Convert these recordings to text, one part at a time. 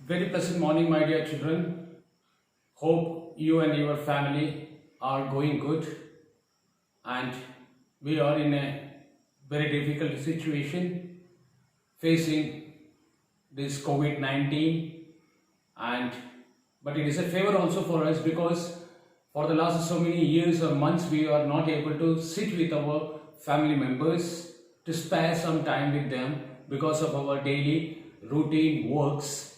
Very pleasant morning, my dear children. Hope you and your family are going good. And we are in a very difficult situation facing this COVID 19. And but it is a favor also for us because for the last so many years or months we are not able to sit with our family members to spare some time with them because of our daily routine works.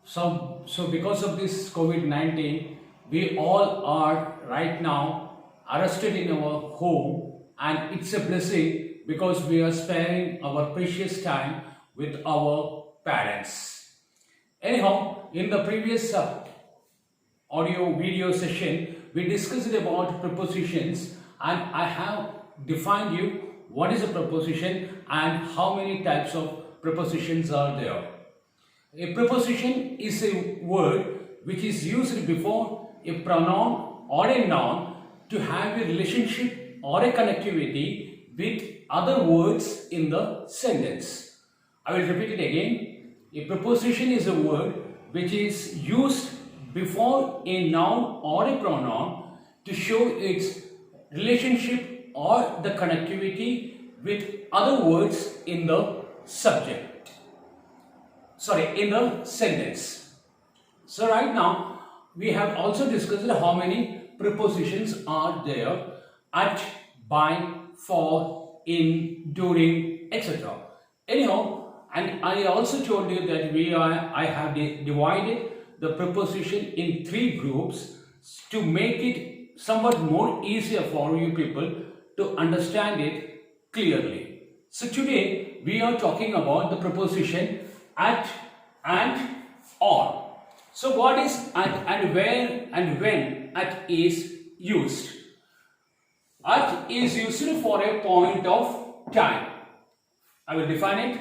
So because of this COVID-19, we all are right now arrested in our home, and it's a blessing because we are sparing our precious time with our parents. Anyhow, in the previous audio video session, we discussed about prepositions, and I have defined you what is a preposition and how many types of prepositions are there. A preposition is a word which is used before a pronoun or a noun to have a relationship or a connectivity with other words in the sentence. I will repeat it again. A preposition is a word which is used before a noun or a pronoun to show its relationship or the connectivity with other words in the in the sentence. So right now we have also discussed how many prepositions are there: at, by, for, in, during, etc. Anyhow, and I also told you that I have divided the preposition in three groups to make it somewhat more easier for you people to understand it clearly. So today we are talking about the preposition at and on. So what is at and where and when at is used? At is used for a point of time. I will define it.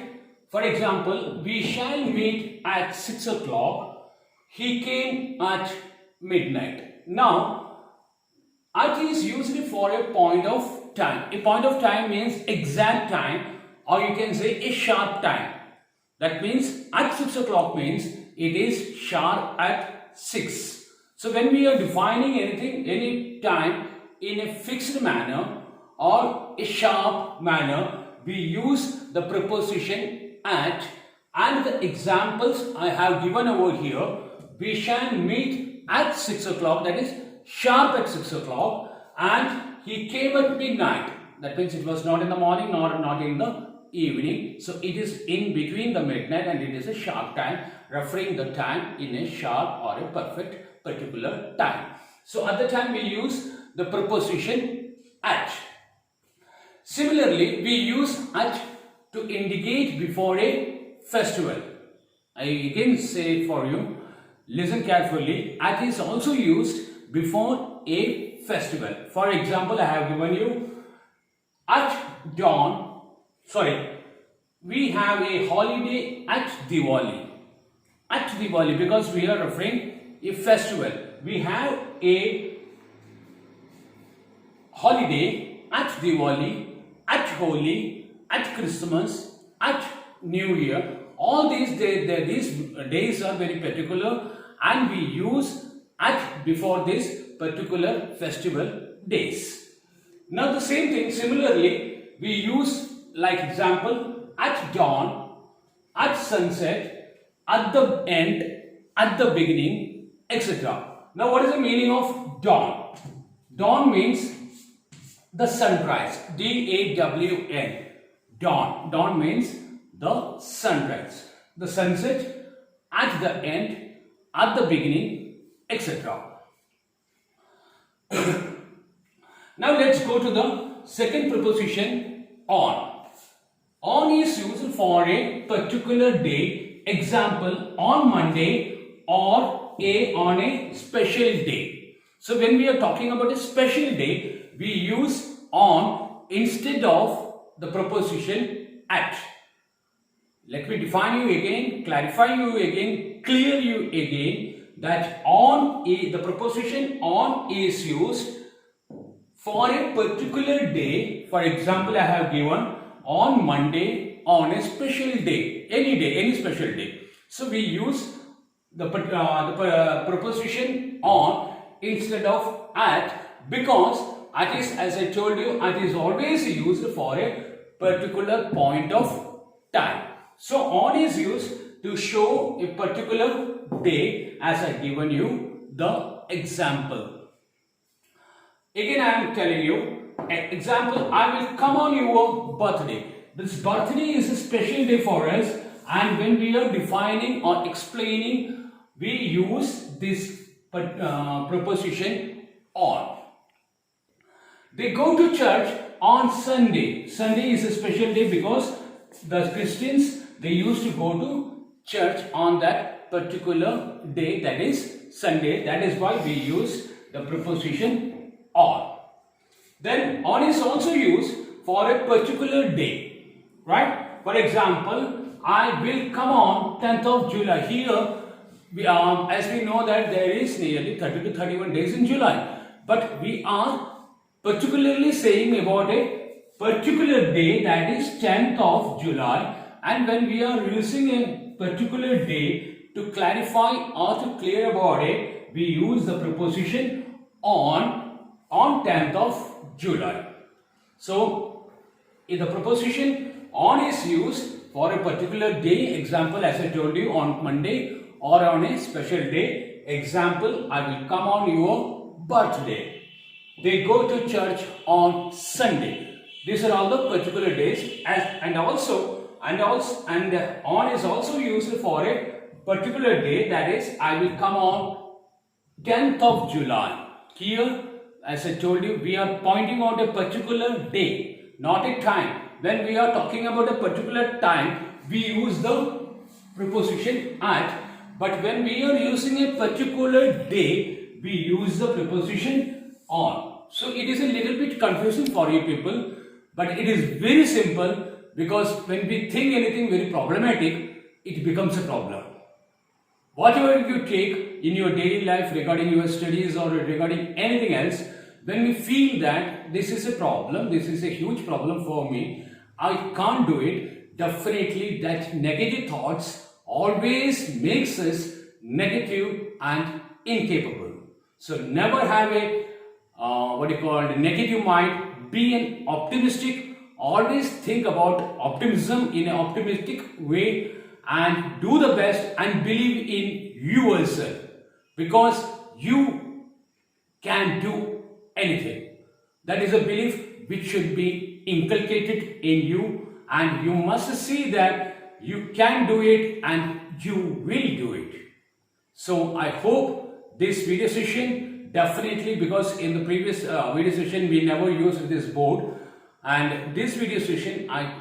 For example, we shall meet at 6 o'clock. He came at midnight. Now, at is used for a point of time. A point of time means exact time, or you can say a sharp time. That means at 6 o'clock means it is sharp at 6. So when we are defining anything, any time in a fixed manner or a sharp manner, we use the preposition at, and the examples I have given over here. We shall meet at 6 o'clock, that is sharp at 6 o'clock, and he came at midnight. That means it was not in the morning nor not in the evening. So it is in between the midnight and it is a sharp time, referring the time in a sharp or a perfect particular time. So at the time we use the preposition at. Similarly, we use at to indicate before a festival. I again say for you, listen carefully, at is also used before a festival. For example, I have given you at dawn. We have a holiday at Diwali. At Diwali, because we are referring a festival. We have a holiday at Diwali, at Holi, at Christmas, at New Year. All these days are very particular, and we use at before this particular festival days. Now the same thing, similarly, we use like example at dawn, at sunset, at the end, at the beginning, etc. Now what is the meaning of dawn? Dawn means the sunrise. D-A-W-N. Dawn. Dawn means the sunrise. The sunset, at the end, at the beginning, etc. Now let's go to the second preposition, on. On is used for a particular day, example on Monday or on a special day. So when we are talking about a special day, we use on instead of the preposition at. Let me define you again, clarify you again, clear you again that on, the preposition on is used for a particular day. For example, I have given on Monday, on a special day, any special day. So we use the preposition on instead of at, because at is, as I told you, at is always used for a particular point of time. So on is used to show a particular day, as I given you the example. Again I am telling you, example, I will come on your birthday. This birthday is a special day for us, and when we are defining or explaining, we use this preposition on. They go to church on Sunday. Sunday is a special day because the Christians, they used to go to church on that particular day, that is Sunday. That is why we use the preposition on. Then on is also used for a particular day, right? For example, I will come on 10th of July. Here, as we know that there is nearly 30 to 31 days in July. But we are particularly saying about a particular day, that is 10th of July. And when we are using a particular day to clarify or to clear about it, we use the preposition on 10th of July. So, if the preposition on is used for a particular day, example as I told you on Monday, or on a special day, example, I will come on your birthday. They go to church on Sunday. These are all the particular days, and on is also used for a particular day, that is I will come on 10th of July. Here, as I told you, we are pointing out a particular day, not a time. When we are talking about a particular time, we use the preposition at, but when we are using a particular day, we use the preposition on. So it is a little bit confusing for you people, but it is very simple, because when we think anything very problematic, it becomes a problem. Whatever you take in your daily life regarding your studies or regarding anything else, when we feel that this is a problem, this is a huge problem for me, I can't do it, definitely that negative thoughts always makes us negative and incapable. So never have a negative mind, be an optimistic, always think about optimism in an optimistic way, and do the best and believe in yourself, because you can do anything. That is a belief which should be inculcated in you, and you must see that you can do it and you will do it. So I hope this video session, definitely, because in the previous video session we never used this board, and this video session I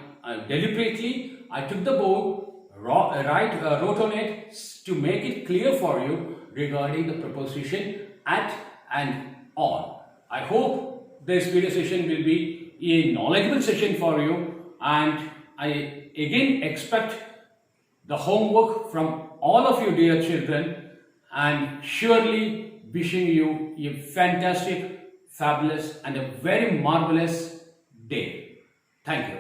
deliberately took the board, wrote on it to make it clear for you regarding the preposition at and on. I hope this video session will be a knowledgeable session for you, and I again expect the homework from all of you dear children, and surely wishing you a fantastic, fabulous and a very marvelous day. Thank you.